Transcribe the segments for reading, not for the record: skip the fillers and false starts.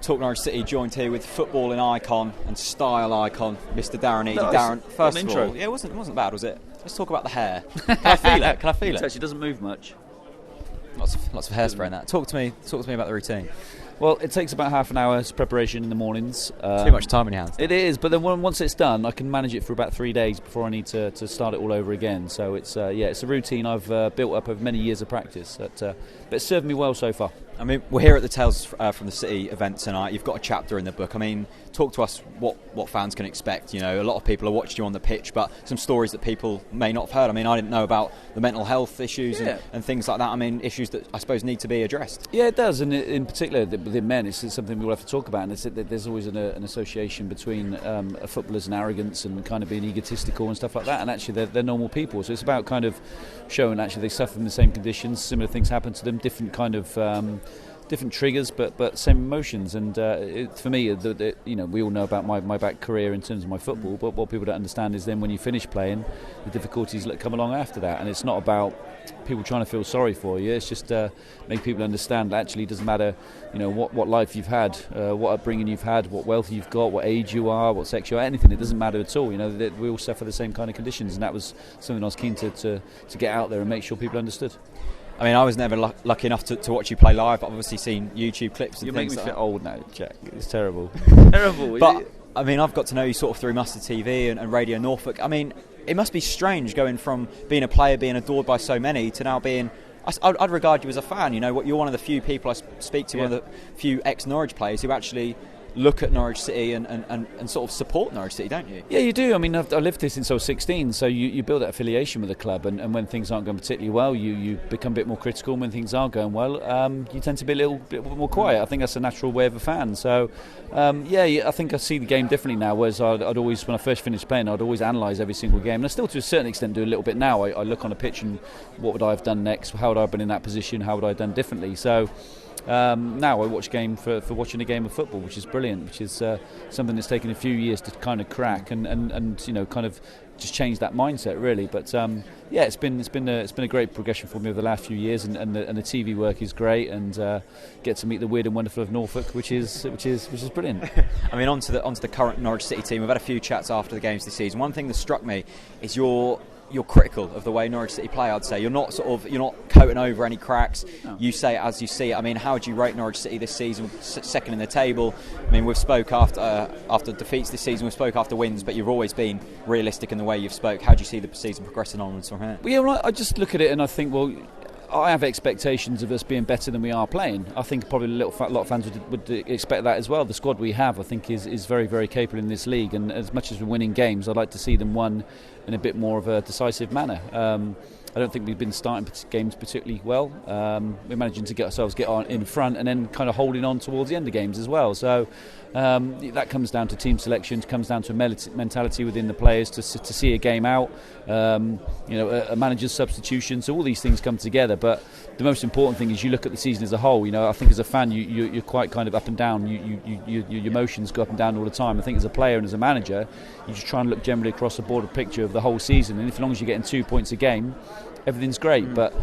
Talk Norwich City, joined here with footballing icon and style icon, Mr. Darren Eadie. Nice. Darren, first of intro. all, it wasn't bad, was it? Let's talk about the hair. Can I feel it? Can I feel it? It actually doesn't move much. Lots of hairspray in that. Talk to me about the routine. Well, it takes about half an hour's preparation in the mornings. Too much time in your hands. It is, but then once it's done, I can manage it for about 3 days before I need to start it all over again. So it's it's a routine I've built up over many years of practice. But it's served me well so far. I mean, we're here at the Tales from the City event tonight. You've got a chapter in the book. I mean, talk to us what fans can expect. You know, a lot of people have watched you on the pitch, but some stories that people may not have heard. I mean, I didn't know about the mental health issues and things like that. I mean, issues that I suppose need to be addressed. Yeah, it does, and in particular within men, it's something we'll have to talk about. And there's always an association between a footballer's and arrogance and kind of being egotistical and stuff like that. And actually, they're normal people. So it's about kind of showing actually they suffer from the same conditions, similar things happen to them, different kind of different triggers, but same emotions. And for me, we all know about my back career in terms of my football, but what people don't understand is then when you finish playing, the difficulties that come along after that. And it's not about people trying to feel sorry for you. It's just make people understand that actually it doesn't matter, what life you've had, what upbringing you've had, what wealth you've got, what age you are, what sex you are, anything. It doesn't matter at all. That we all suffer the same kind of conditions, and that was something I was keen to get out there and make sure people understood. I mean, I was never lucky enough to watch you play live, but I've obviously seen YouTube clips and you things. You make me feel old now, Jack. It's terrible. Terrible. But, I mean, I've got to know you sort of through Mustard TV and Radio Norfolk. I mean, it must be strange going from being a player, being adored by so many, to now being... I'd regard you as a fan. You're one of the few people I speak to, one of the few ex-Norwich players who actually look at Norwich City and sort of support Norwich City, don't you? Yeah, you do. I mean, I lived here since I was 16, so you build that affiliation with the club, and when things aren't going particularly well, you become a bit more critical, and when things are going well, you tend to be a little bit more quiet. I think that's a natural way of a fan. So, I think I see the game differently now, whereas I'd always, when I first finished playing, I'd always analyse every single game, and I still to a certain extent do a little bit now. I look on a pitch and what would I have done next, how would I have been in that position, how would I have done differently. So now I watch a game for watching a game of football, which is brilliant, which is something that's taken a few years to kind of crack and kind of just change that mindset really. But it's been a great progression for me over the last few years, and the TV work is great, and get to meet the weird and wonderful of Norfolk, which is brilliant. I mean, onto the current Norwich City team. We've had a few chats after the games this season. One thing that struck me is you're critical of the way Norwich City play. I'd say you're not coating over any cracks. No. You say it as you see it. I mean, how would you rate Norwich City this season? Second in the table. I mean, we've spoke after defeats this season. We spoke after wins, but you've always been realistic in the way you've spoke. How do you see the season progressing onwards from here? Well, I just look at it and I think, well, I have expectations of us being better than we are playing. I think probably a lot of fans would expect that as well. The squad we have, I think, is very, very capable in this league, and as much as we're winning games, I'd like to see them won in a bit more of a decisive manner. I don't think we've been starting games particularly well. We're managing to get on in front and then kind of holding on towards the end of games as well. So that comes down to team selections, comes down to mentality within the players to see a game out, a manager's substitution. So all these things come together. But the most important thing is you look at the season as a whole. I think as a fan you're quite kind of up and down. Your emotions go up and down all the time. I think as a player and as a manager, you just try and look generally across the board picture of the whole season. And as long as you're getting 2 points a game, everything's great. But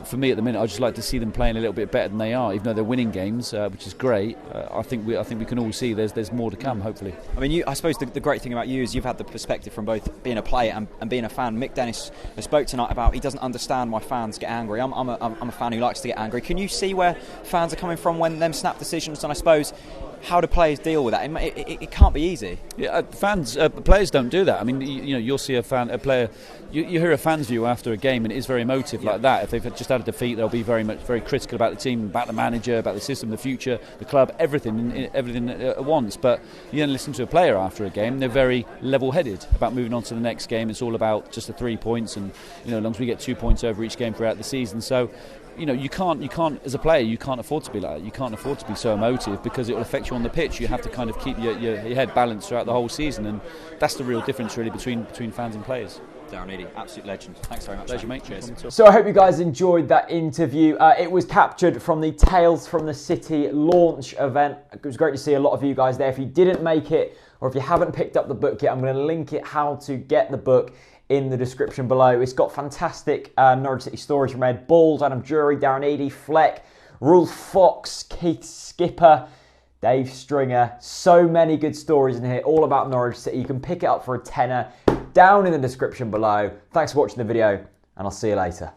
for me at the minute, I just like to see them playing a little bit better than they are, even though they're winning games, which is great. I think we can all see there's more to come, hopefully. I mean, I suppose the great thing about you is you've had the perspective from both being a player and being a fan. Mick Dennis spoke tonight about he doesn't understand why fans get angry. I'm a fan who likes to get angry. Can you see where fans are coming from when them snap decisions? And I suppose, how do players deal with that? It can't be easy. Yeah, players don't do that. I mean, you'll see a player. You hear a fan's view after a game, and it is very emotive like that. If they've just had a defeat, they'll be very critical about the team, about the manager, about the system, the future, the club, everything at once. But you then listen to a player after a game; they're very level-headed about moving on to the next game. It's all about just the 3 points, and as long as we get 2 points over each game throughout the season. So, you can't as a player, you can't afford to be like that. You can't afford to be so emotive because it will affect you on the pitch. You have to kind of keep your head balanced throughout the whole season, and that's the real difference really between fans and players. Darren Eadie, absolute legend. Thanks very much. Pleasure, mate. Cheers. So I hope you guys enjoyed that interview. It was captured from the Tales from the City launch event. It was great to see a lot of you guys there. If you didn't make it, or if you haven't picked up the book yet, I'm going to link it how to get the book in the description below. It's got fantastic Norwich City stories from Ed Balls, Adam Drury, Darren Eadie, Fleck, Rolf Fox, Keith Skipper, Dave Stringer. So many good stories in here, all about Norwich City. You can pick it up for a tenner down in the description below. Thanks for watching the video, and I'll see you later.